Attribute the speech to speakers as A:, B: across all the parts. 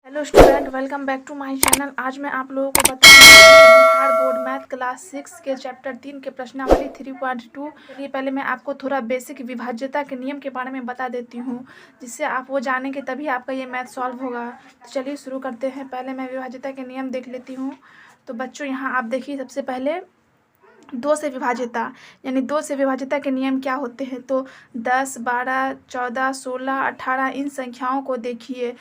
A: Hello student, welcome back to my channel. आज मैं आप लोगों को बताऊंगी बिहार बोर्ड मैथ क्लास 6 के चैप्टर 3 के प्रश्नावली 3.2। चलिए पहले मैं आपको थोड़ा बेसिक विभाज्यता के नियम के बारे में बता देती हूँ, जिससे आप वो जानेंगे तभी आपका ये मैथ सॉल्व होगा। तो चलिए शुरू करते हैं। पहले मैं विभाज्यता के नियम देख लेती हूँ। तो बच्चों यहाँ आप देखिए, सबसे पहले दो से विभाज्यता, यानी दो से विभाज्यता के नियम क्या होते हैं। तो 10, 12, 14, 16, 18 इन संख्याओं को देखिए,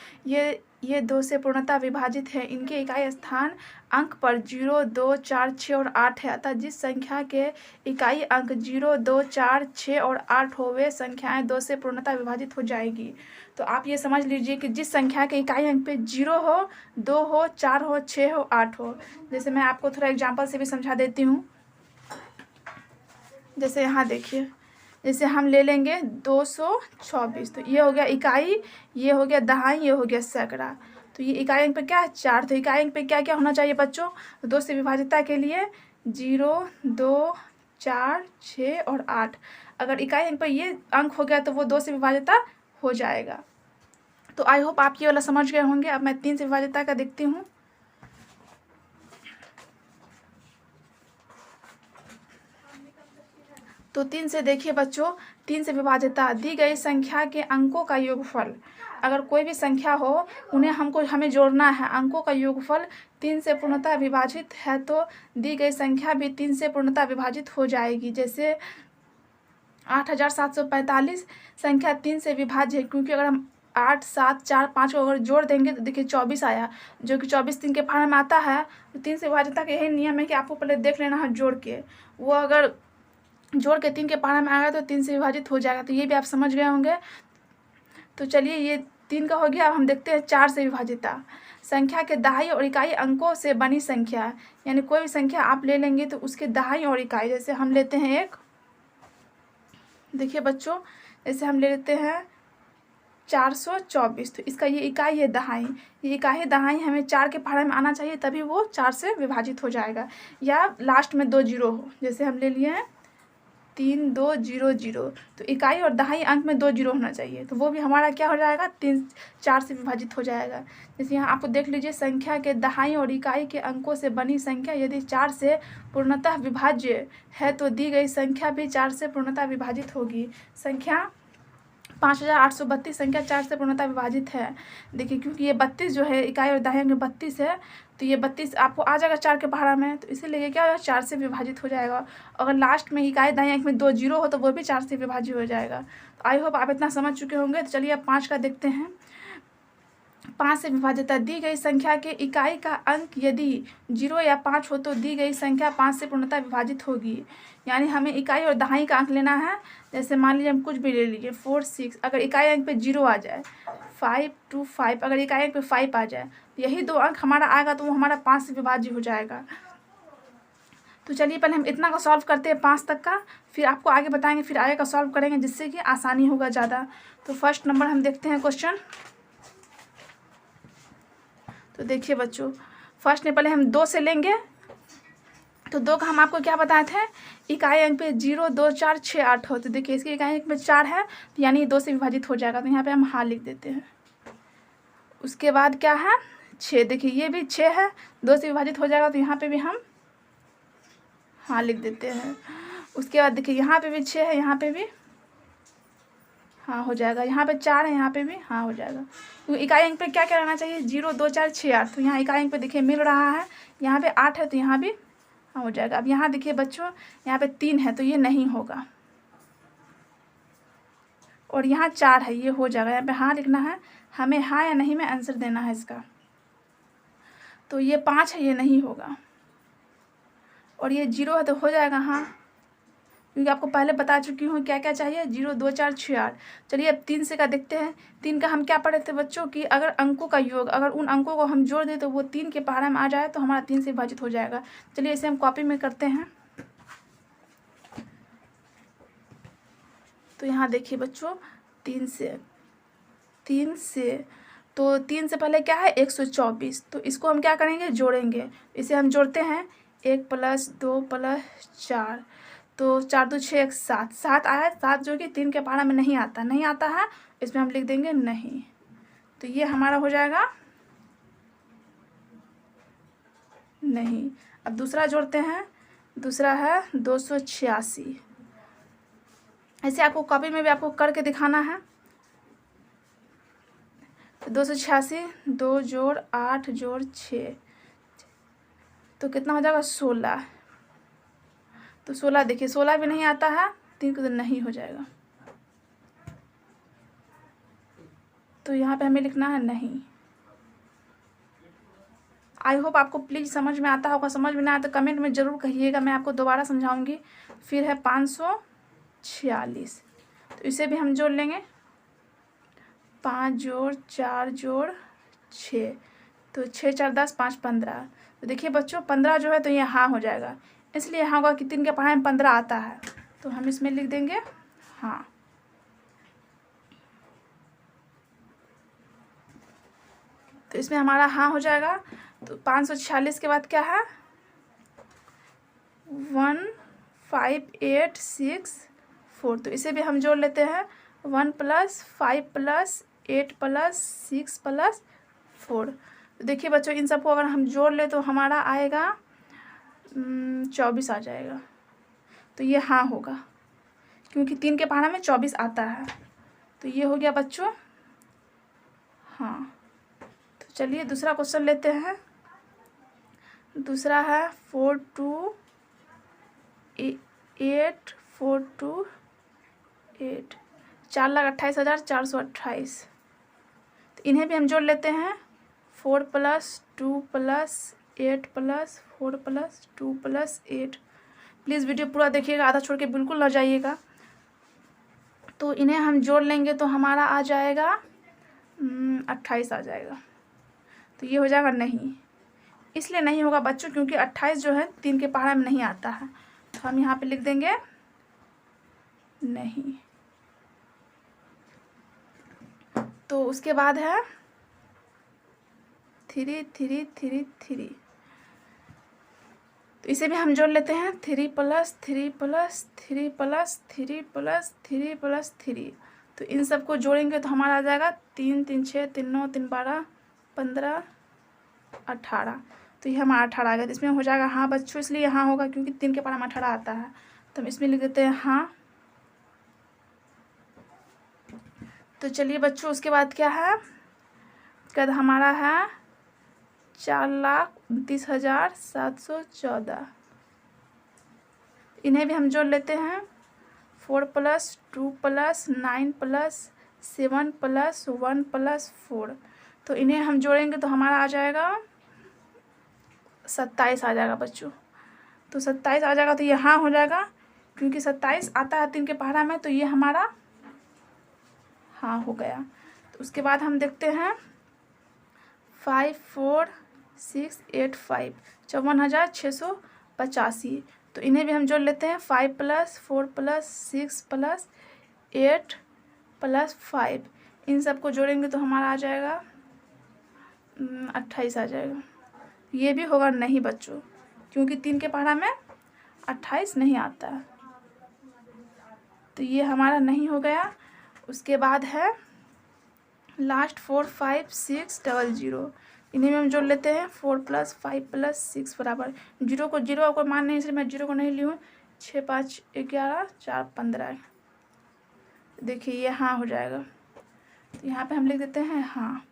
A: ये दो से पूर्णतः विभाजित है। इनके इकाई स्थान अंक पर 0, 2, 4, 6 और 8 है। अतः जिस संख्या के इकाई अंक 0, 2, 4, 6 और 8 हो, वे संख्याएं दो से पूर्णतः विभाजित हो जाएगी। तो आप ये समझ लीजिए कि जिस संख्या के इकाई अंक पे 0 हो, 2 हो, 4 हो, 6 हो, 8 हो। जैसे मैं आपको थोड़ा एग्जाम्पल से भी समझा देती हूँ। जैसे यहाँ देखिए, जैसे हम ले लेंगे 224, तो ये हो गया इकाई, ये हो गया दहाई, ये हो गया सैकड़ा। तो ये इकाई अंक पे क्या है? 4। तो इकाई अंक पे क्या क्या होना चाहिए बच्चों? तो दो से विभाज्यता के लिए 0, 2, 4, 6 और 8। अगर इकाई अंक पे ये अंक हो गया तो वो दो से विभाज्यता हो जाएगा। तो आई होप आप ये वाला समझ गए होंगे। अब मैं 3 से विभाज्यता का देखती हूँ। तो 3 से देखिए बच्चों, 3 से विभाज्यता, दी गई संख्या के अंकों का योगफल। अगर कोई भी संख्या हो, उन्हें हमें जोड़ना है। अंकों का योगफल 3 से पूर्णतः विभाजित है, तो दी गई संख्या भी 3 से पूर्णतः विभाजित हो जाएगी। जैसे 8745 संख्या 3 से विभाज्य है, क्योंकि अगर हम 8, 7, 4, 5 को अगर जोड़ देंगे तो देखिए 24 आया, जो कि 24 3 के फार्म में आता है। तो 3 से विभाज्यता का यही नियम है कि आपको पहले देख लेना है जोड़ के। वो अगर जोड़ के 3 के पारा में आएगा तो 3 से विभाजित हो जाएगा। तो ये भी आप समझ गए होंगे। तो चलिए, ये 3 का हो गया। अब हम देखते हैं 4 से विभाज्यता। संख्या के दहाई और इकाई अंकों से बनी संख्या, यानी कोई भी संख्या आप ले लेंगे तो उसके दहाई और इकाई। जैसे हम लेते हैं एक, देखिए बच्चों, जैसे हम ले लेते हैं 424, तो इसका ये इकाई है दहाई। ये इकाई दहाई हमें 4 के पहाड़े में आना चाहिए, तभी वो 4 से विभाजित हो जाएगा। या लास्ट में 2 जीरो हो, जैसे हम ले लिए हैं 3200, तो इकाई और दहाई अंक में 2 जीरो होना चाहिए, तो वो भी हमारा क्या हो जाएगा? 4 से विभाजित हो जाएगा। जैसे यहाँ आपको देख लीजिए, संख्या के दहाई और इकाई के अंकों से बनी संख्या यदि 4 से पूर्णतः विभाज्य है, तो दी गई संख्या भी 4 से पूर्णतः विभाजित होगी। संख्या 5832 संख्या 4 से पूर्णतः विभाजित है। देखिए, क्योंकि ये 32 जो है, इकाई और दहाई में 32 है, तो ये 32 आपको आ जाएगा 4 के पहाड़ा में, तो इसीलिए क्या होगा? 4 से विभाजित हो जाएगा। अगर लास्ट में इकाई दहाई अंक में 2 जीरो हो तो वो भी 4 से विभाजित हो जाएगा। तो आई होप आप इतना समझ चुके होंगे। तो चलिए अब 5 का देखते हैं। 5 से विभाज्यता, दी गई संख्या के इकाई का अंक यदि 0 या 5 हो तो दी गई संख्या 5 से पूर्णतः विभाजित होगी। यानी हमें इकाई और दहाई का अंक लेना है। जैसे मान लीजिए हम कुछ भी ले लीजिए 4, 6, अगर इकाई अंक पे 0 आ जाए, 5, 2, 5, अगर इकाई अंक पे 5 आ जाए, यही दो अंक हमारा आएगा, तो वो हमारा 5 से विभाज्य हो जाएगा। तो चलिए पहले हम इतना का सॉल्व करते हैं 5 तक का, फिर आपको आगे बताएंगे, फिर आगे का सॉल्व करेंगे, जिससे कि आसानी होगा ज़्यादा। तो फर्स्ट नंबर हम देखते हैं क्वेश्चन। तो देखिए बच्चों, फर्स्ट में पहले हम 2 से लेंगे। तो 2 का हम आपको क्या बताए थे? इकाई अंक पे 0, 2, 4, 6, 8 हो। तो देखिए इसकी इकाई अंक पे 4 है, तो यानी 2 से विभाजित हो जाएगा। तो यहाँ पे हम हाँ लिख देते हैं। उसके बाद क्या है? 6, देखिए ये भी 6 है, 2 से विभाजित हो जाएगा, तो यहाँ पे भी हम हाँ लिख देते हैं। उसके बाद देखिए यहाँ पे भी 6 है, यहाँ पे भी हाँ हो जाएगा। यहाँ पे 4 है, यहाँ पे भी हाँ हो जाएगा। तो इकाई अंक पे क्या क्या रहना चाहिए? 0, 2, 4, 6, 8। तो यहाँ इकाई अंक पे देखिए मिल रहा है, यहाँ पे 8 है, तो यहाँ भी हाँ हो जाएगा। अब यहाँ देखिए बच्चों, यहाँ पे 3 है, तो ये नहीं होगा। और यहाँ 4 है, ये हो जाएगा। यहाँ पे हाँ लिखना है हमें, हाँ या नहीं में आंसर देना है इसका। तो ये 5 है, ये नहीं होगा। और ये 0 है, तो हो जाएगा हाँ, क्योंकि आपको पहले बता चुकी हूँ क्या क्या चाहिए। 0, 2, 4, 6, 8। चलिए अब 3 से का देखते हैं। 3 का हम क्या पढ़े थे बच्चों कि अगर अंकों का योग, अगर उन अंकों को हम जोड़ दें तो वो 3 के पहाड़ा में आ जाए, तो हमारा 3 से विभाजित हो जाएगा। चलिए इसे हम कॉपी में करते हैं। तो यहाँ देखिए बच्चों, 3 से तो 3 से पहले क्या है? 124। तो इसको हम क्या करेंगे? जोड़ेंगे। इसे हम जोड़ते हैं, 1 + 2 + 4, तो 4, 2, 6, 1, 7। 7 आया, 7 जो कि 3 के पहाड़ा में नहीं आता है, इसमें हम लिख देंगे नहीं। तो ये हमारा हो जाएगा नहीं। अब दूसरा जोड़ते हैं, दूसरा है 286। ऐसे आपको कॉपी में भी आपको करके दिखाना है। तो 286, 2 जोड़ 8 जोड़ 6, तो कितना हो जाएगा 16। तो 16 देखिए 16 भी नहीं आता है, 3 को तो नहीं हो जाएगा। तो यहाँ पे हमें लिखना है नहीं। आई होप आपको प्लीज़ समझ में आता होगा। समझ में ना आया तो कमेंट में ज़रूर कहिएगा, मैं आपको दोबारा समझाऊंगी। फिर है 546, तो इसे भी हम जोड़ लेंगे। 5 जोड़ 4 जोड़ 6, तो 6 4 10, 5 15। तो देखिए बच्चों 15 जो है तो ये हाँ हो जाएगा, इसलिए हाँ होगा कि 3 के पढ़ाई में 15 आता है, तो हम इसमें लिख देंगे हाँ। तो इसमें हमारा हाँ हो जाएगा। तो 546 के बाद क्या है 15864, तो इसे भी हम जोड़ लेते हैं। 1 + 5 + 8 + 6 + 4। तो देखिए बच्चों इन सबको अगर हम जोड़ ले तो हमारा आएगा 24 आ जाएगा। तो ये हाँ होगा, क्योंकि 3 के पहाड़ा में 24 आता है। तो ये हो गया बच्चों हाँ। तो चलिए दूसरा क्वेश्चन लेते हैं। दूसरा है 428 428, 4,28,428। तो इन्हें भी हम जोड़ लेते हैं। 4 + 2 + 8 + 4 + 2 + 8। प्लीज़ वीडियो पूरा देखिएगा, आधा छोड़ के बिल्कुल ना जाइएगा। तो इन्हें हम जोड़ लेंगे तो हमारा आ जाएगा 28 आ जाएगा। तो ये हो जाएगा नहीं। इसलिए नहीं होगा बच्चों क्योंकि 28 जो है 3 के पहाड़ा में नहीं आता है, तो हम यहाँ पे लिख देंगे नहीं। तो उसके बाद है 3 3 3 3, तो इसे भी हम जोड़ लेते हैं। 3 + 3 + 3 + 3 + 3 + 3। तो इन सबको जोड़ेंगे तो हमारा आ जाएगा 3 3 6 3 9 3 12 15 18। तो ये हमारा 18 आ गया। तो इसमें हो जाएगा हाँ बच्चों, इसलिए हाँ होगा क्योंकि 3 के पहाड़ा में 18 आता है। तो हम इसमें लिख देते हैं हाँ। तो चलिए बच्चों उसके बाद क्या है, उसके बाद हमारा है 4,29,714। इन्हें भी हम जोड़ लेते हैं। 4 + 2 + 9 + 7 + 1 + 4। तो इन्हें हम जोड़ेंगे तो हमारा आ जाएगा 27 आ जाएगा बच्चों। तो 27 आ जाएगा, तो ये हाँ हो जाएगा क्योंकि 27 आता है 3 के पहाड़ा में, तो ये हमारा हाँ हो गया। तो उसके बाद हम देखते हैं 54685, 54,685। तो इन्हें भी हम जोड़ लेते हैं। 5 + 4 + 6 + 8 + 5। इन सबको जोड़ेंगे तो हमारा आ जाएगा 28 आ जाएगा। ये भी होगा नहीं बच्चों क्योंकि 3 के पहाड़ा में 28 नहीं आता है, तो ये हमारा नहीं हो गया। उसके बाद है लास्ट 45600, इन्हें में हम जोड़ लेते हैं। 4 + 5 + 6 बराबर 0 को 0 को मान नहीं, इसलिए मैं 0 को नहीं ली हूँ। 6 5 11 4 15। देखिए ये हाँ हो जाएगा, तो यहाँ पे हम लिख देते हैं हाँ।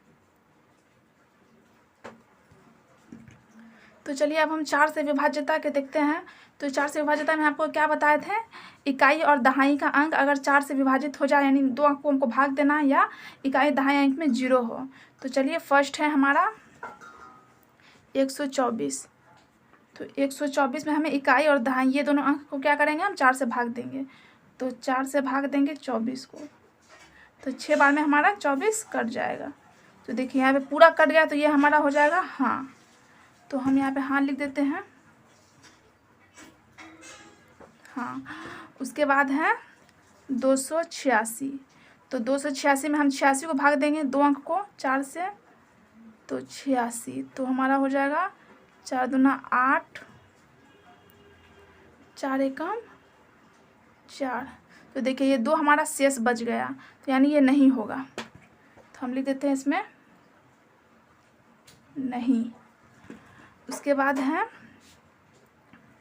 A: तो चलिए अब हम 4 से विभाज्यता के देखते हैं। तो 4 से विभाज्यता में आपको क्या बताए थे, इकाई और दहाई का अंक अगर 4 से विभाजित हो जाए, यानी 2 अंक को हमको भाग देना है या इकाई दहाई अंक में 0 हो। तो चलिए फर्स्ट है हमारा 124। तो 124 में हमें इकाई और दहाई ये दोनों अंक को क्या करेंगे, हम 4 से भाग देंगे। तो 4 से भाग देंगे 24 को, तो 6 बार में हमारा 24 कट जाएगा। तो देखिए यहाँ पे पूरा कट गया, तो ये हमारा हो जाएगा हाँ। तो हम यहाँ पे हाँ लिख देते हैं हाँ। उसके बाद है 286। तो 286 में हम 86 को भाग देंगे 2 अंक को 4 से, तो 86। तो हमारा हो जाएगा 4 दूना 8, 4 एकम 4। तो देखिए ये 2 हमारा शेष बच गया, तो यानी ये नहीं होगा। तो हम लिख देते हैं इसमें नहीं। उसके बाद है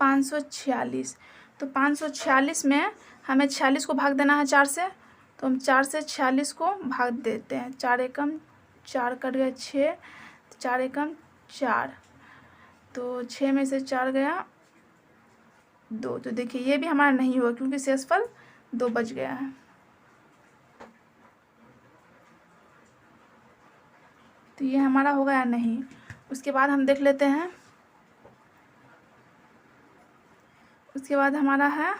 A: 546। तो 546 में हमें 46 को भाग देना है 4 से, तो हम 4 से 46 को भाग देते हैं। 4 एकम 4 कट गया 6, 4 एकम 4, तो 6 में से 4 गया 2। तो देखिए ये भी हमारा नहीं हुआ क्योंकि शेषफल 2 बच गया है। तो ये हमारा हो गया नहीं। उसके बाद हम देख लेते हैं, उसके बाद हमारा है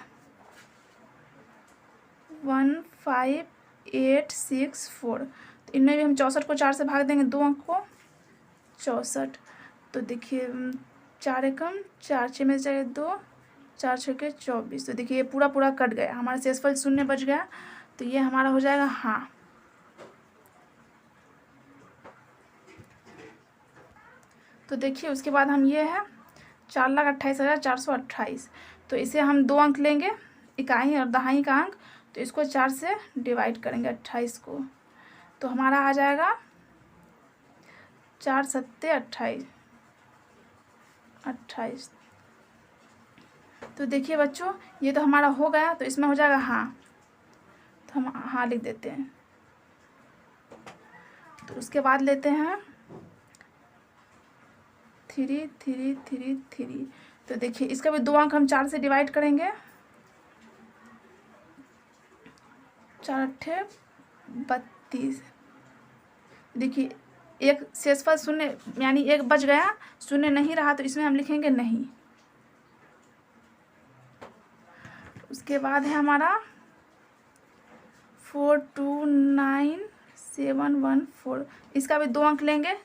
A: 15864। तो इनमें भी हम 64 को 4 से भाग देंगे, 2 अंक को 64। तो देखिए 4 एकम 4, 6 में से 2, 4 6 के 24। तो देखिए ये पूरा पूरा कट गया, हमारा शेषफल 0 बच गया। तो ये हमारा हो जाएगा हाँ। तो देखिए उसके बाद हम ये है 4,28,428। तो इसे हम 2 अंक लेंगे, इकाई और दहाई का अंक, तो इसको 4 से डिवाइड करेंगे 28 को, तो हमारा आ जाएगा 4 सत्ते 28। तो देखिए बच्चों ये तो हमारा हो गया, तो इसमें हो जाएगा हाँ, तो हम हाँ लिख देते हैं। तो उसके बाद लेते हैं 3333। तो देखिए इसका भी 2 अंक हम 4 से डिवाइड करेंगे, 4 अट्ठे 32। देखिए एक शेषफल 0 यानी 1 बच गया, 0 नहीं रहा, तो इसमें हम लिखेंगे नहीं। उसके बाद है हमारा 429714। इसका भी 2 अंक लेंगे,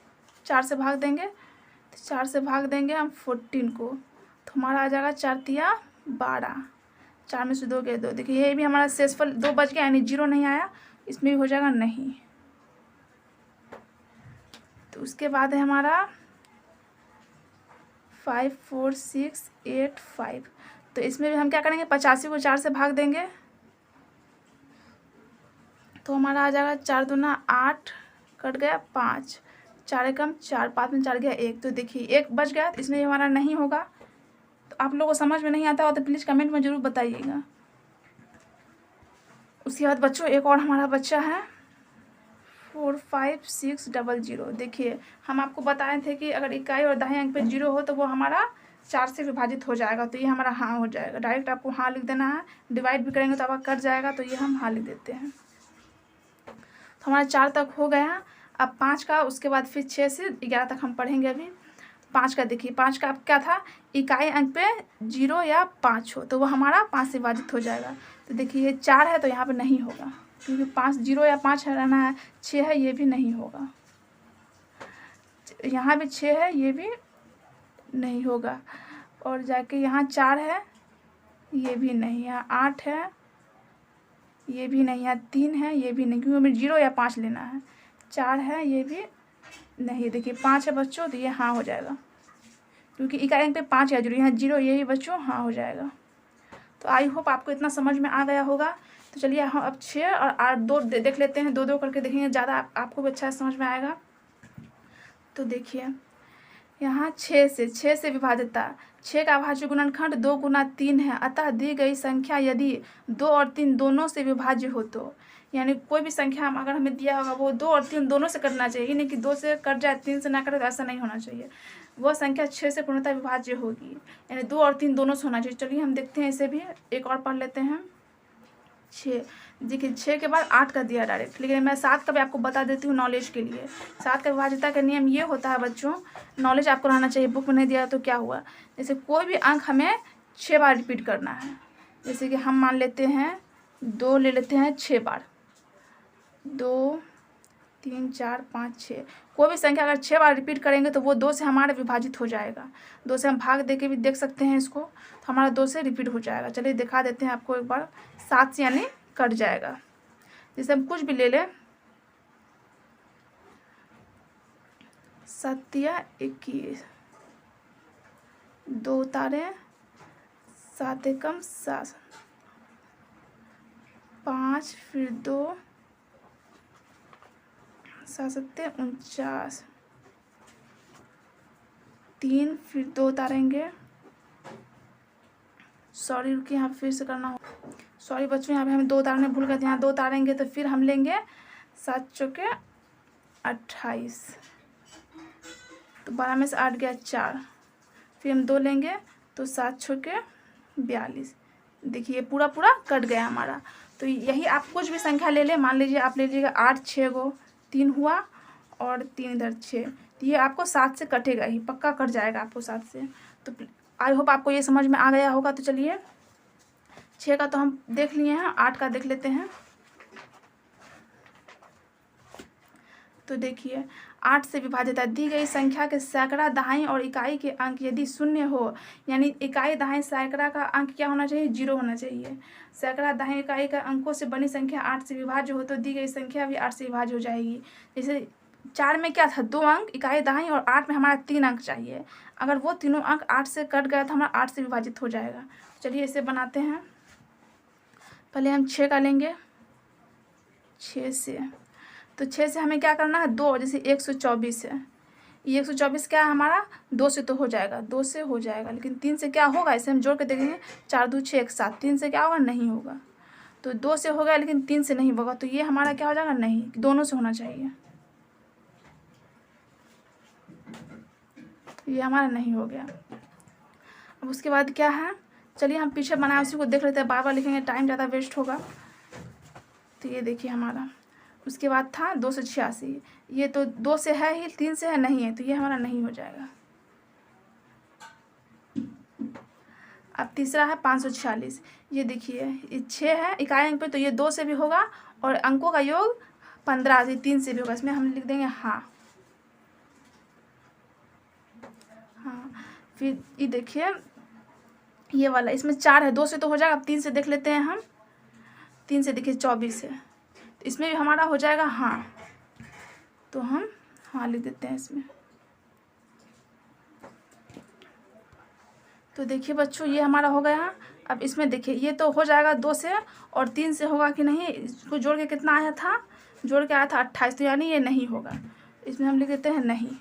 A: 4 से भाग देंगे, तो 4 से भाग देंगे हम 14 को, तो हमारा आ जाएगा 4 तिया 12, 4 में से 2 गए 2। देखिए ये भी हमारा शेषफल 2 बच गया, यानी 0 नहीं आया, इसमें भी हो जाएगा नहीं। तो उसके बाद है हमारा 54685। तो इसमें भी हम क्या करेंगे, 85 को 4 से भाग देंगे, तो हमारा आ जाएगा 4 दूना 8, कट गया 5, 4 एकम 4, 5 में 4 गया 1। तो देखिए 1 बच गया, तो इसमें हमारा नहीं होगा। तो आप लोगों को समझ में नहीं आता हो तो प्लीज़ कमेंट में ज़रूर बताइएगा। उसके बाद बच्चों एक और हमारा बच्चा है 45600। देखिए हम आपको बताए थे कि अगर इकाई और दहाई अंक पे 0 हो तो वो हमारा 4 से विभाजित हो जाएगा। तो ये हमारा हाँ हो जाएगा, डायरेक्ट आपको हाँ लिख देना है, डिवाइड भी करेंगे तो आपका कट जाएगा, तो ये हम हाँ लिख देते हैं। तो हमारा 4 तक हो गया। अब 5 का, उसके बाद फिर 6 से 11 तक हम पढ़ेंगे अभी। 5 का देखिए, 5 का क्या था, इकाई अंक पे 0 या 5 हो तो वो हमारा 5 से विभाजित हो जाएगा। तो देखिए ये 4 है तो यहाँ पे नहीं होगा, क्योंकि 5 0 या 5 है रहना है, 6 है ये भी नहीं होगा, यहाँ भी 6 है ये भी नहीं होगा, और जाके यहाँ 4 है ये भी नहीं, यहाँ 8 है ये भी नहीं, यहाँ 3 है ये भी नहीं, क्योंकि हमें 0 या 5 लेना है। 4 है ये भी नहीं। देखिए 5 है बच्चों, तो ये हाँ हो जाएगा, क्योंकि इकाई अंक पे 5 या 0, यहाँ 0 ये भी बच्चों हाँ हो जाएगा। तो आई होप आपको इतना समझ में आ गया होगा। तो चलिए हम अब 6 और 8 2 देख लेते हैं, 2 2 करके देखेंगे, ज़्यादा आपको भी अच्छा समझ में आएगा। तो देखिए यहाँ 6 से विभाजित था, 6 का अभाज्य गुणनखंड 2 गुना 3 है, अतः दी गई संख्या यदि 2 और 3 दोनों से विभाज्य हो तो, यानी कोई भी संख्या अगर हमें दिया होगा वो 2 और 3 दोनों से कटना चाहिए, नहीं कि 2 से कट जाए 3 से ना कटे, तो ऐसा नहीं होना चाहिए। वह संख्या 6 से पूर्णतः विभाज्य होगी, यानी 2 और 3 दोनों से होना चाहिए। चलिए हम देखते हैं, इसे भी एक और पढ़ लेते हैं। 6 देखिए 6 के बाद 8 का दिया डायरेक्ट, लेकिन मैं 7 का भी आपको बता देती हूँ नॉलेज के लिए। 7 का विभाज्यता का नियम ये होता है बच्चों, नॉलेज आपको रहना चाहिए, बुक में नहीं दिया तो क्या हुआ, जैसे कोई भी अंक हमें 6 बार रिपीट करना है। जैसे कि हम मान लेते हैं 2 ले लेते हैं 6 बार, 2 3 4 5 6, कोई भी संख्या अगर 6 बार रिपीट करेंगे तो वो 2 से हमारा विभाजित हो जाएगा। 2 से हम भाग दे के भी देख सकते हैं इसको, तो हमारा 2 से रिपीट हो जाएगा। चलिए दिखा देते हैं आपको एक बार, 7 से यानी कट जाएगा। जैसे हम कुछ भी ले लें, 7 या 21, 2 उतारे 7 एकम 7, 5 फिर 2 7 सत्ते 49, 3, फिर 2 उतारेंगे। सॉरी रुकिए, यहाँ फिर से करना हो। सॉरी बच्चों, यहाँ पे हम 2 उतारने भूल गए थे। यहाँ 2 उतारेंगे तो फिर हम लेंगे 7 चौके 28, तो 12 में से 8 गया 4, फिर हम 2 लेंगे तो 7 छक्के 42। देखिए पूरा पूरा कट गया हमारा। तो यही आप कुछ भी संख्या ले लें, मान लीजिए आप ले लीजिएगा 8 6 गो, 3 हुआ और 3 इधर 6, तो ये आपको 7 से कटेगा ही, पक्का कट जाएगा आपको 7 से। तो आई होप आपको ये समझ में आ गया होगा। तो चलिए 6 का तो हम देख लिए हैं, 8 का देख लेते हैं। तो देखिए 8 से विभाजित है। दी गई संख्या के सैकड़ा, दहाई और इकाई के अंक यदि शून्य हो, यानी इकाई दहाई सैकड़ा का अंक क्या होना चाहिए, 0 होना चाहिए। सैकड़ा दहाई इकाई का अंकों से बनी संख्या 8 से विभाज्य हो तो दी गई संख्या भी 8 से विभाज्य हो जाएगी। जैसे 4 में क्या था, 2 अंक इकाई दहाई, और 8 में हमारा 3 अंक चाहिए। अगर वो तीनों अंक 8 से कट गया तो हमारा 8 से विभाजित हो जाएगा। चलिए इसे बनाते हैं। पहले हम 6 का लेंगे, 6 से, तो 6 से हमें क्या करना है, 2, जैसे 124 है, ये 124 क्या है हमारा, 2 से तो हो जाएगा, 2 से हो जाएगा, लेकिन 3 से क्या होगा, इसे हम जोड़ के देखेंगे, 4 2 6 1 7, 3 से क्या होगा, नहीं होगा। तो 2 से हो गया लेकिन 3 से नहीं होगा, तो ये हमारा क्या हो जाएगा, नहीं, दोनों से होना चाहिए। ये हमारा नहीं हो गया। अब उसके बाद क्या है, चलिए हम पीछे बनाए उसी को देख लेते हैं, बार बार लिखेंगे टाइम ज़्यादा वेस्ट होगा। तो ये देखिए हमारा, उसके बाद था 286, ये तो 2 से है ही, 3 से है नहीं है, तो ये हमारा नहीं हो जाएगा। अब तीसरा है 546, ये देखिए ये 6 है इकाई अंक पे, तो ये 2 से भी होगा और अंकों का योग 15 से 3 से भी होगा, इसमें हम लिख देंगे हाँ। फिर ये देखिए ये वाला, इसमें 4 है, 2 से तो हो जाएगा, अब 3 से देख लेते हैं हम। 3 से देखिए 24 है, तो इसमें भी हमारा हो जाएगा हाँ, तो हम हाँ लिख देते हैं इसमें। तो देखिए बच्चों ये हमारा हो गया। अब इसमें देखिए ये तो हो जाएगा 2 से, और 3 से होगा कि नहीं, इसको जोड़ के कितना आया था, जोड़ के आया था 28, तो यानी ये नहीं होगा, इसमें हम लिख देते हैं नहीं।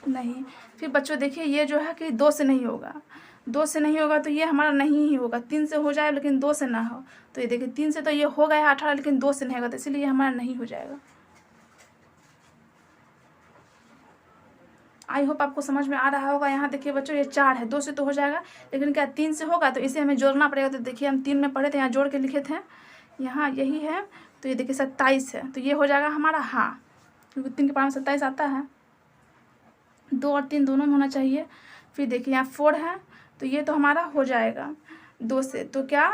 A: नहीं। फिर बच्चों देखिए ये जो है कि 2 से नहीं होगा, 2 से नहीं होगा तो ये हमारा नहीं ही होगा। 3 से हो जाए लेकिन 2 से ना हो, तो ये देखिए 3 से तो ये हो गया 18, लेकिन 2 से नहीं होगा, तो इसलिए ये हमारा नहीं हो जाएगा। आई होप आपको समझ में आ रहा होगा। यहाँ देखिए बच्चों ये 4 है, 2 से तो हो जाएगा, लेकिन क्या 3 से होगा, तो इसे हमें जोड़ना पड़ेगा। तो देखिए हम 3 में पढ़े थे, यहाँ जोड़ के लिखे थे, यहाँ यही है, तो ये देखिए 27 है, तो ये हो जाएगा हमारा हाँ, क्योंकि 3 के पावर में 27 आता है। 2 और 3 दोनों में होना चाहिए। फिर देखिए यहाँ 4 है, तो ये तो हमारा हो जाएगा 2 से, तो क्या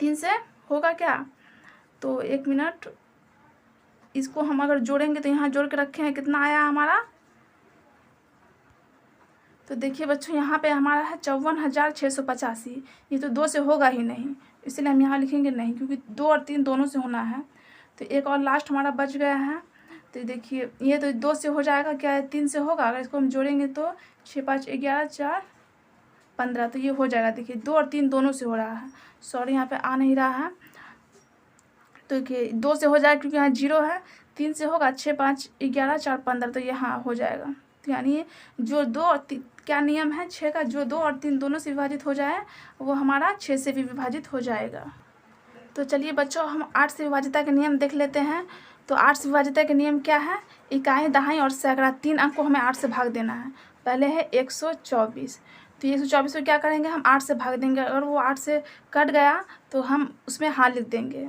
A: 3 से होगा क्या, तो 1 मिनट, इसको हम अगर जोड़ेंगे तो यहाँ जोड़ के रखे हैं, कितना आया हमारा, तो देखिए बच्चों यहाँ पे हमारा है 54,685, ये तो 2 से होगा ही नहीं, इसलिए हम यहाँ लिखेंगे नहीं, क्योंकि 2 और 3 दोनों से होना है। तो एक और लास्ट हमारा बच गया है, तो देखिए ये तो 2 से हो जाएगा, क्या है 3 से होगा, अगर इसको हम जोड़ेंगे तो 6 5 11 4 15, तो ये हो जाएगा। देखिए 2 और 3 दोनों से हो रहा है, सॉरी यहाँ पे आ नहीं रहा है, तो देखिए 2 से हो जाएगा क्योंकि यहाँ 0 है, 3 से होगा 6 5 11 4 15, तो ये हाँ हो जाएगा। तो यानी जो 2 और 3 क्या नियम है 6 का, जो 2 और 3 दोनों से विभाजित हो जाए वो हमारा 6 से भी विभाजित हो जाएगा। तो चलिए बच्चों हम 8 से विभाजिता के नियम देख लेते हैं। तो 8 से विभाजिता के नियम क्या है, इकाई दहाई और सैकड़ा 3 अंक को हमें 8 से भाग देना है। पहले है 124, तो 124 को क्या करेंगे, हम 8 से भाग देंगे, अगर वो 8 से कट गया तो हम उसमें हाँ लिख देंगे।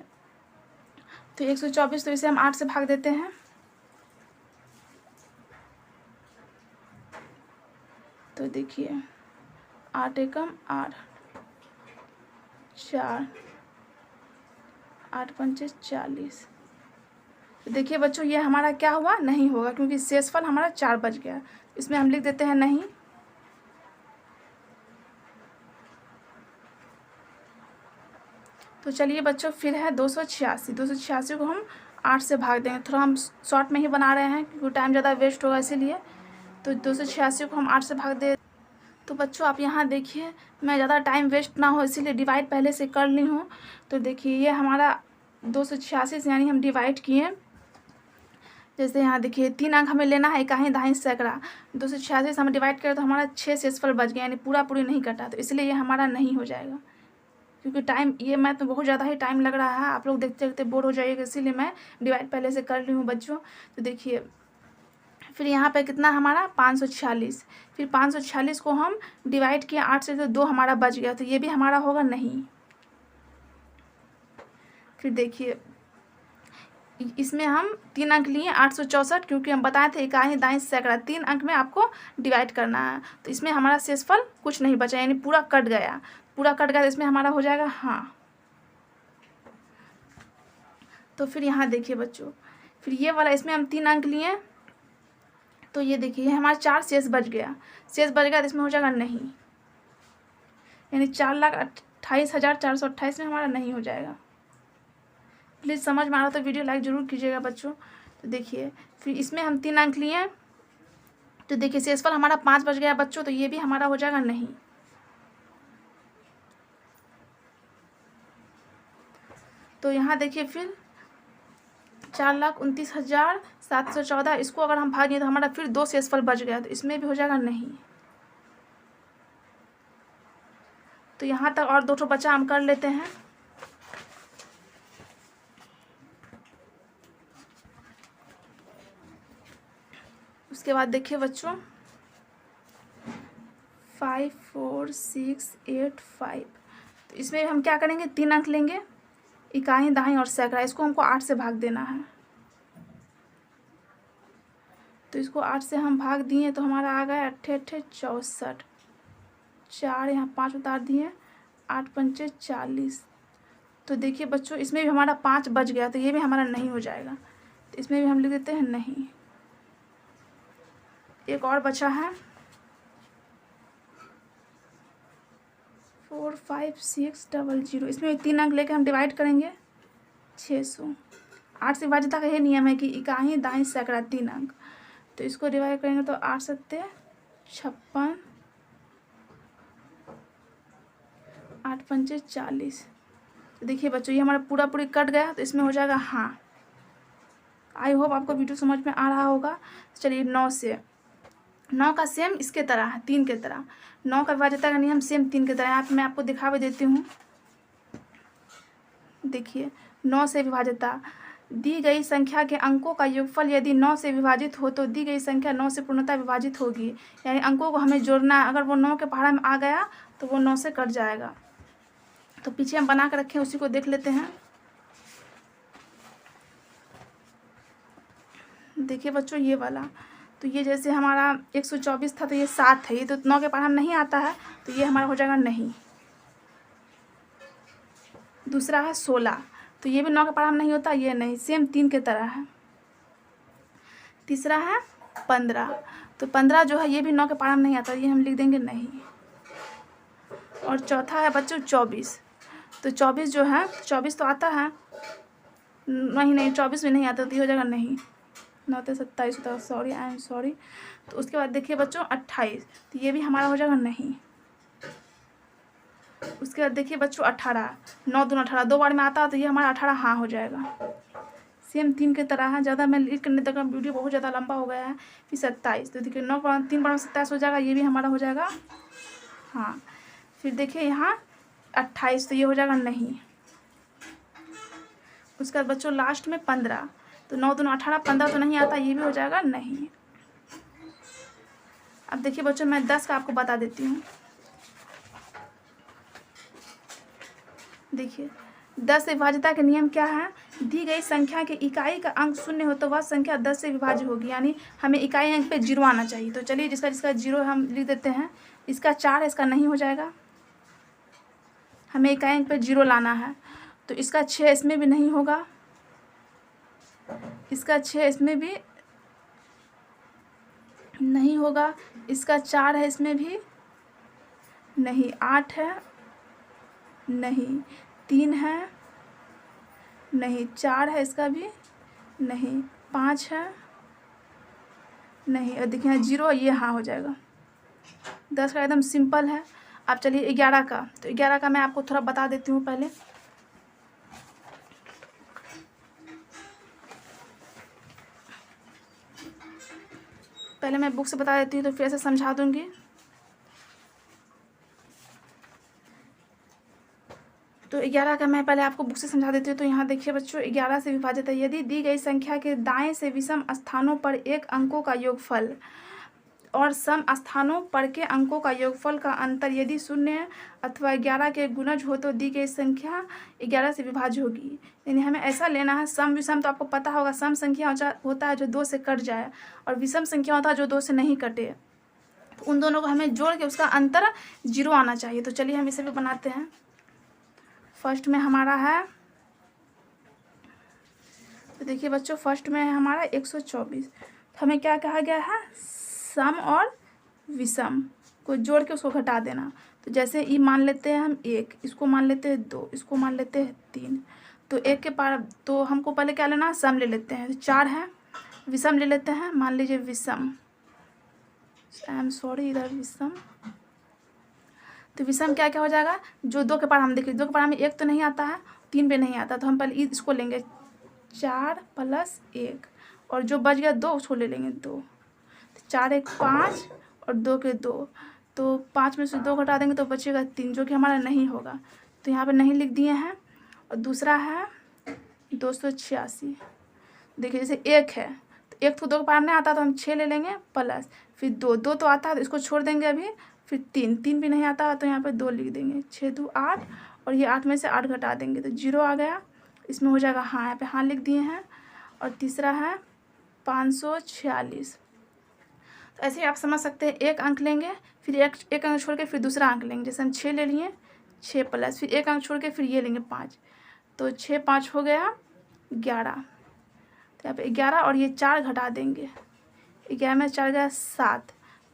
A: तो 124, तो इसे हम 8 से भाग देते हैं, तो देखिए 8 एकम 8 4 8 पंचे 40। तो देखिए बच्चों ये हमारा क्या हुआ, नहीं होगा, क्योंकि शेषफल हमारा 4 बच गया, इसमें हम लिख देते हैं नहीं। तो चलिए बच्चों फिर है 286, 286 को हम 8 से भाग देंगे, थोड़ा हम शॉर्ट में ही बना रहे हैं क्योंकि टाइम ज़्यादा वेस्ट होगा इसीलिए। तो 286 को हम 8 से भाग दे। तो बच्चों आप यहाँ देखिए, मैं ज़्यादा टाइम वेस्ट ना हो इसीलिए डिवाइड पहले से कर ली हूँ। तो देखिए ये हमारा 286 यानी हम डिवाइड किए, जैसे यहाँ देखिए 3 अंक हमें लेना है, इकाई दहाई सैकड़ा, 286 से हम डिवाइड करें तो हमारा 6 शेषफल बच गया, यानी पूरा पूरी नहीं कटा, तो इसलिए ये हमारा नहीं हो जाएगा। क्योंकि टाइम ये मैथ में बहुत ज़्यादा ही टाइम लग रहा है, आप लोग देखते देखते बोर हो जाइएगा, इसीलिए मैं डिवाइड पहले से कर ली हूँ बच्चों। तो देखिए फिर यहाँ पे कितना हमारा 546, फिर 546 को हम डिवाइड किया 8 से, तो 2 हमारा बच गया, तो ये भी हमारा होगा नहीं। फिर देखिए इसमें हम 3 अंक लिए 864, क्योंकि हम बताए थे इकाई दाई सैकड़ा 3 अंक में आपको डिवाइड करना है, तो इसमें हमारा शेषफल कुछ नहीं बचा, यानी पूरा कट गया, पूरा कट गया, तो इसमें हमारा हो जाएगा हाँ। तो फिर यहाँ देखिए बच्चों, फिर ये वाला इसमें हम 3 अंक लिए, तो ये देखिए ये हमारा 4 शेष बच गया, शेष बच गया, तो इसमें हो जाएगा नहीं, यानी 4,28,428 में हमारा नहीं हो जाएगा। प्लीज़ समझ में आ रहा तो वीडियो लाइक ज़रूर कीजिएगा बच्चों। तो देखिए फिर इसमें हम 3 अंक लिए, तो देखिए शेषफल हमारा 5 बच गया बच्चों, तो ये भी हमारा हो जाएगा नहीं। तो यहाँ देखिए फिर 4,29,714, इसको अगर हम भाग दिए तो हमारा फिर 2 शेषफल बच गया, तो इसमें भी हो जाएगा नहीं। तो यहाँ तक और 2 ठो बचा, हम कर लेते हैं। उसके बाद देखिए बच्चों 5 4 6 8 5, तो इसमें हम क्या करेंगे, 3 अंक लेंगे, इकाई दहाई और सैकड़ा, इसको हमको 8 से भाग देना है, तो इसको 8 से हम भाग दिए तो हमारा आ गया 8 64, 4 यहाँ 5 उतार दिए, 8 पंचे 40। तो देखिए बच्चों इसमें भी हमारा 5 बच गया, तो ये भी हमारा नहीं हो जाएगा, तो इसमें भी हम लिख देते हैं नहीं। एक और बचा है 4 5 6 0 इसमें 3 अंक लेके हम डिवाइड करेंगे 600। 8 से विभाज्यता का ये नियम है कि इकाई दाई सैकड़ा 3 अंक, तो इसको डिवाइड करेंगे तो 8 सत्ते 56, 8 पंचे 40। तो देखिए बच्चों ये हमारा पूरा पूरी कट गया, तो इसमें हो जाएगा हाँ। आई होप आपको वीडियो समझ में आ रहा होगा। चलिए 9 से, 9 का सेम इसके तरह है, 3 के तरह, 9 का विभाज्यता का नियम सेम 3 की तरह है। यहाँ पे मैं आपको दिखा भी देती हूँ। देखिए 9 से विभाज्यता, दी गई संख्या के अंकों का योगफल यदि 9 से विभाजित हो तो दी गई संख्या 9 से पूर्णतः विभाजित होगी, यानी अंकों को हमें जोड़ना है, अगर वो 9 के पहाड़ा में आ गया तो वो 9 से कट जाएगा। तो पीछे हम बना कर रखे हैं, उसी को देख लेते हैं। देखिए बच्चों ये वाला, तो ये जैसे हमारा 124 था, तो ये 7 है, ये तो 9 के पहाड़ा में नहीं आता है, तो ये हमारा हो जाएगा नहीं। दूसरा है 16, तो ये भी 9 के पहाड़ा में नहीं होता, ये नहीं, सेम 3 के तरह है। तीसरा है 15, तो 15 जो है ये भी 9 के पहाड़ा में नहीं आता, ये हम लिख देंगे नहीं। और चौथा है बच्चों 24, तो 24 जो है 24 तो आता है, नहीं 24 में नहीं आता, तो ये हो जाएगा नहीं। 9 से 27 होता है, सॉरी आई एम सॉरी। तो उसके बाद देखिए बच्चों 28, तो ये भी हमारा हो जाएगा नहीं। उसके बाद देखिए बच्चों 18, 9 दूना 18, 2 बार में आता है, तो ये हमारा 18 हाँ हो जाएगा। सेम 3 की तरह है, ज़्यादा मैं लिख करने तक वीडियो बहुत ज़्यादा लंबा हो गया है। फिर 27, तो देखिए 9 बार 3 बार में 27 हो जाएगा, ये भी हमारा हो जाएगा हाँ। फिर देखिए यहाँ 28, तो ये हो जाएगा नहीं। उसके बाद बच्चों लास्ट में 15, तो 9 दूना 18, 15 तो नहीं आता, ये भी हो जाएगा नहीं। अब देखिए बच्चों मैं 10 का आपको बता देती हूँ। देखिए 10 से विभाज्यता के नियम क्या है, दी गई संख्या के इकाई का अंक 0 हो तो वह संख्या 10 से विभाज्य होगी, यानी हमें इकाई अंक पे 0 आना चाहिए। तो चलिए जिसका 0 हम लिख देते हैं। इसका 4 है, इसका नहीं हो जाएगा, हमें इकाई अंक पे 0 लाना है। तो इसका 6 इसमें भी नहीं होगा, इसका 6 इसमें भी नहीं होगा, इसका 4 है इसमें भी नहीं, 8 है नहीं, 3 है नहीं, 4 है इसका भी नहीं, 5 है नहीं, और देखिए 0 ये हाँ हो जाएगा। 10 का एकदम सिंपल है। अब चलिए 11 का, तो 11 का मैं आपको थोड़ा बता देती हूँ पहले। पहले मैं बुक से बता देती हूँ तो फिर से समझा दूँगी। तो 11 का मैं पहले आपको बुक से समझा देती हूँ। तो यहाँ देखिए बच्चों, 11 से विभाजित है। यदि दी गई संख्या के दाएं से विषम स्थानों पर एक अंकों का योगफल और सम स्थानों पर के अंकों का योगफल का अंतर यदि 0 अथवा 11 के गुणज हो तो दी गई संख्या 11 से विभाज्य होगी। यानी हमें ऐसा लेना है, सम विषम तो आपको पता होगा, सम संख्या होता है जो 2 से कट जाए और विषम संख्या होता है जो 2 से नहीं कटे। तो उन दोनों को हमें जोड़ के उसका अंतर 0 आना चाहिए। तो चलिए हम इसे भी बनाते हैं। फर्स्ट में हमारा है, तो देखिए बच्चों, फर्स्ट में है हमारा 124। तो हमें क्या कहा गया है, सम और विषम को जोड़ के उसको घटा देना। तो जैसे ई मान लेते हैं हम 1, इसको मान लेते हैं 2, इसको मान लेते हैं 3। तो 1 के पार तो हमको पहले क्या लेना है, सम ले लेते हैं। तो 4 है, विषम ले लेते हैं, मान लीजिए विषम, इधर विषम। तो विषम क्या क्या हो जाएगा, जो 2 के पार हम देखिए, 2 के पार हमें 1 तो नहीं आता है, 3 पे नहीं आता, तो हम पहले इसको लेंगे 4 + 1 और जो बच गया 2 उसको ले लेंगे 2। 4 1 5 और 2 के 2, तो 5 में से 2 घटा देंगे तो बचेगा 3, जो कि हमारा नहीं होगा। तो यहाँ पे नहीं लिख दिए हैं। और दूसरा है 286। देखिए जैसे 1 है, तो 1 तो 2 के पार नहीं आता तो हम 6 ले लेंगे प्लस, फिर 2 तो आता है तो इसको छोड़ देंगे अभी, फिर 3 भी नहीं आता तो यहाँ पे 2 लिख देंगे। 6 2 8 और ये 8 में से 8 घटा देंगे तो 0 आ गया। इसमें हो जाएगा हाँ, यहाँ पे हाँ लिख दिए हैं। और तीसरा है 546। तो ऐसे ही आप समझ सकते हैं, एक अंक लेंगे, फिर एक अंक छोड़ के फिर दूसरा अंक लेंगे। जैसे हम 6 ले लिए, 6 प्लस, फिर एक अंक छोड़ के फिर ये लेंगे 5, तो 6 5 हो गया 11। तो यहाँ पे 11 और ये 4 घटा देंगे, 11 में 4 गया 7,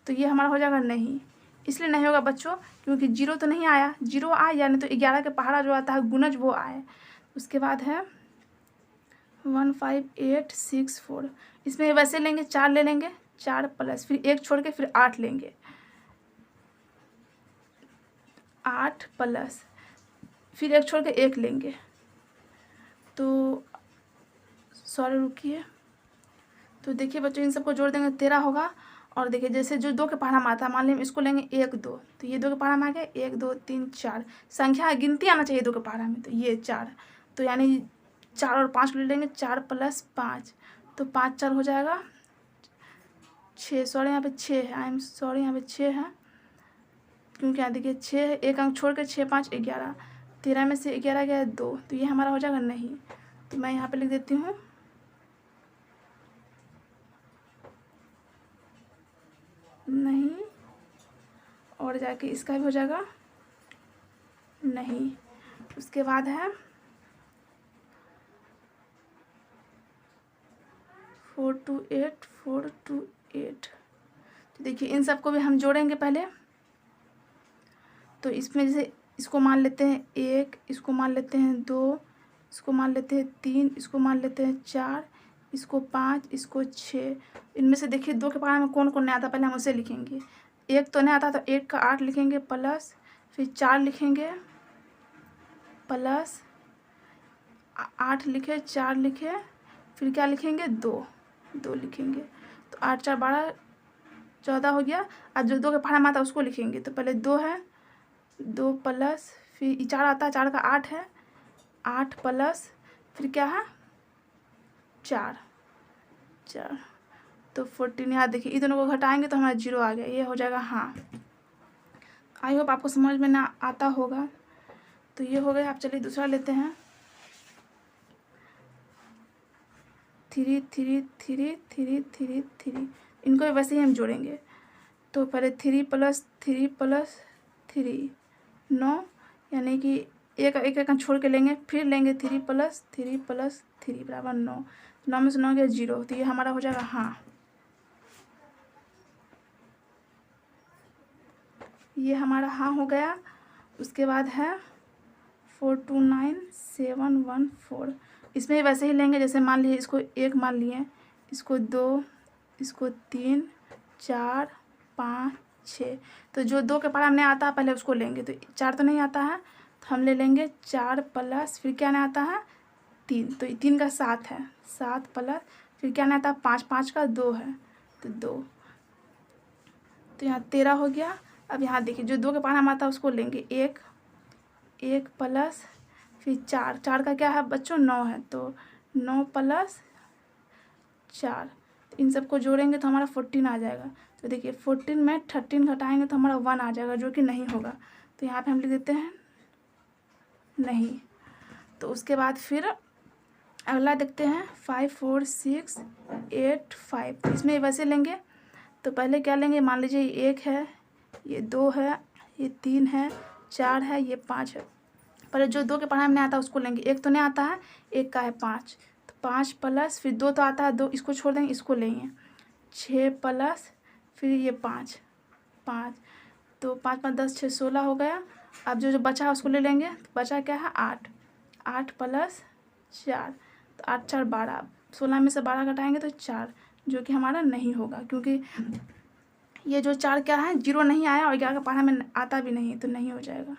A: तो ये हमारा हो जाएगा नहीं। इसलिए नहीं होगा बच्चों क्योंकि 0 तो नहीं आया, 0 आए यानी तो 11 के पहाड़ा जो आता है गुणज वो आए। उसके बाद है 15864। इसमें वैसे लेंगे 4 ले लेंगे, 4 प्लस, फिर 1 छोड़ के फिर 8 लेंगे, 8 प्लस, फिर 1 छोड़ के 1 लेंगे। तो सॉरी रुकिए, तो देखिए बच्चों इन सबको जोड़ देंगे 13 होगा। और देखिए जैसे जो 2 के पहाड़ा में आता है, मान लीजिए इसको लेंगे 1 2, तो ये 2 के पहाड़ा में आ गया 1 2 3 4, संख्या गिनती आना चाहिए 2 के पहाड़ा में, तो ये 4, तो यानी 4 और 5 को ले लेंगे, 4 + 5, तो 5 4 हो जाएगा 6। सॉरी यहाँ पे 6 है, आई एम सॉरी यहाँ पे 6 है, क्योंकि यहाँ देखिए 6 है, एक अंक छोड़ के 6 5 11, 13 में से 11 गया 2, तो ये हमारा हो जाएगा नहीं। तो मैं यहाँ पे लिख देती हूँ नहीं, और जाके इसका भी हो जाएगा नहीं। उसके बाद है 428। तो देखिए इन सबको भी हम जोड़ेंगे पहले। तो इसमें जैसे इसको मान लेते हैं 1, इसको मान लेते हैं 2, इसको मान लेते हैं 3, इसको मान लेते हैं 4, इसको 5, इसको 6। इनमें से देखिए 2 के पहाड़ा में कौन कौन नहीं आता, पहले हम उसे लिखेंगे। 1 तो नहीं आता तो 1 का 8 लिखेंगे प्लस, फिर 4 लिखेंगे प्लस, 8 लिखे, 4 लिखे, फिर क्या लिखेंगे 2 लिखेंगे। तो 8 4 12 14 हो गया। आज जो 2 के पहाड़ा में आता उसको लिखेंगे। तो पहले 2 है, 2 प्लस, फिर 4 आता है, 4 का 8 है, 8 प्लस, फिर क्या है 4 4, तो 14। यहाँ देखिए इन दोनों को घटाएंगे तो हमारा 0 आ गया, ये हो जाएगा हाँ। आई होप आपको समझ में ना आता होगा। तो ये हो गया। आप चलिए दूसरा लेते हैं 3 3 3 3 3 3। इनको वैसे ही हम जोड़ेंगे। तो पहले 3 + 3 + 3 9, यानी कि एक एक छोड़ के लेंगे, फिर लेंगे 3 + 3 + 3 बराबर 9। 9 में से 9 गया 0, तो ये हमारा हो जाएगा हाँ। ये हमारा हाँ हो गया। उसके बाद है 429714। इसमें वैसे ही लेंगे, जैसे मान लीजिए इसको 1 मान लिए, इसको 2, इसको 3 4 5 6। तो जो 2 के पहाड़ा में नहीं आता पहले उसको लेंगे। तो 4 तो नहीं आता है तो हम ले लेंगे 4 प्लस, फिर क्या नहीं आता है 3, तो 3 का 7 है, 7 प्लस, फिर क्या नहीं आता 5 5 का 2 है, तो 2। तो यहाँ 13 हो गया। अब यहाँ देखिए जो 2 के पहाड़ा में आता है उसको लेंगे, 1 प्लस फिर 4 का क्या है बच्चों 9 है, तो 9 प्लस 4, इन सबको जोड़ेंगे तो हमारा 14 आ जाएगा। तो देखिए 14 में 13 घटाएंगे तो हमारा 1 आ जाएगा, जो कि नहीं होगा। तो यहाँ पे हम लिख देते हैं नहीं। तो उसके बाद फिर अगला देखते हैं 5 4 6 8 5। इसमें वैसे लेंगे तो पहले क्या लेंगे, मान लीजिए ये 1 है, ये 2 है, ये 3 है, 4 है, ये 5 है। पहले जो 2 के पढ़ाई में नहीं आता उसको लेंगे, 1 तो नहीं आता है, 1 का है 5, तो 5 प्लस फिर 2 तो आता है, 2 इसको छोड़ देंगे, इसको लेंगे 6 प्लस फिर ये 5, तो 5 5 10 6 16 हो गया। अब जो बचा है उसको ले लेंगे, तो बचा क्या है 8 प्लस 4, तो 8 4 12, 16 में से 12 घटाएंगे तो 4, जो कि हमारा नहीं होगा, क्योंकि ये जो 4 क्या है 0 नहीं आया और 11 का पढ़ा में आता भी नहीं, तो नहीं हो जाएगा।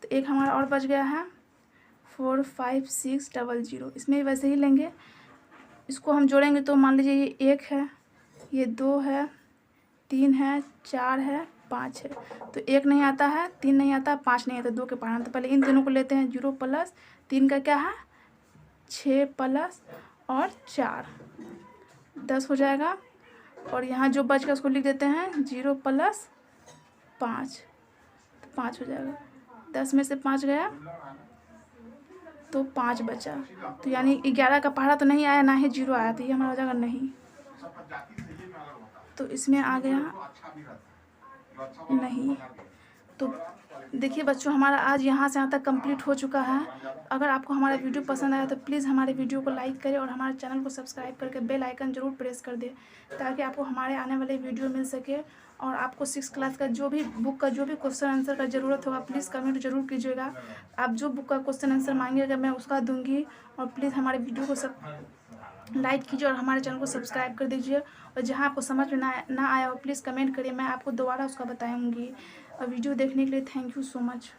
A: तो एक हमारा और बच गया है 4 5 6 0 इसमें वैसे ही लेंगे, इसको हम जोड़ेंगे तो मान लीजिए ये 1 है, ये 2 है, 3 है, 4 है, 5 है। तो 1 नहीं आता है, 3 नहीं आता, 5 नहीं आता, 2 के पढ़ा। तो पहले इन दोनों को लेते हैं, 0 प्लस 3 का क्या है 6 प्लस और 4 10 हो जाएगा। और यहाँ जो बच गया उसको लिख देते हैं 0 प्लस 5, तो 5 हो जाएगा। 10 में से 5 गया तो 5 बचा, तो यानी 11 का पहाड़ा तो नहीं आया, ना ही 0 आया, तो ये हमारा हो जाएगा नहीं। तो इसमें आ गया नहीं। तो देखिए बच्चों हमारा आज यहाँ से यहाँ तक कंप्लीट हो चुका है। अगर आपको हमारा वीडियो पसंद आया तो प्लीज़ हमारे वीडियो को लाइक करें और हमारे चैनल को सब्सक्राइब करके बेल आइकन ज़रूर प्रेस कर दें, ताकि आपको हमारे आने वाले वीडियो मिल सके। और आपको 6 क्लास का जो भी बुक का जो भी क्वेश्चन आंसर का ज़रूरत होगा प्लीज़ कमेंट जरूर कीजिएगा। आप जो बुक का क्वेश्चन आंसर मांगिएगा मैं उसका दूँगी। और प्लीज़ हमारे वीडियो को सब लाइक कीजिए और हमारे चैनल को सब्सक्राइब कर दीजिए। और जहाँ आपको समझ में ना आया हो प्लीज़ कमेंट करिए, मैं आपको दोबारा उसका बताऊँगी। और वीडियो देखने के लिए थैंक यू सो मच।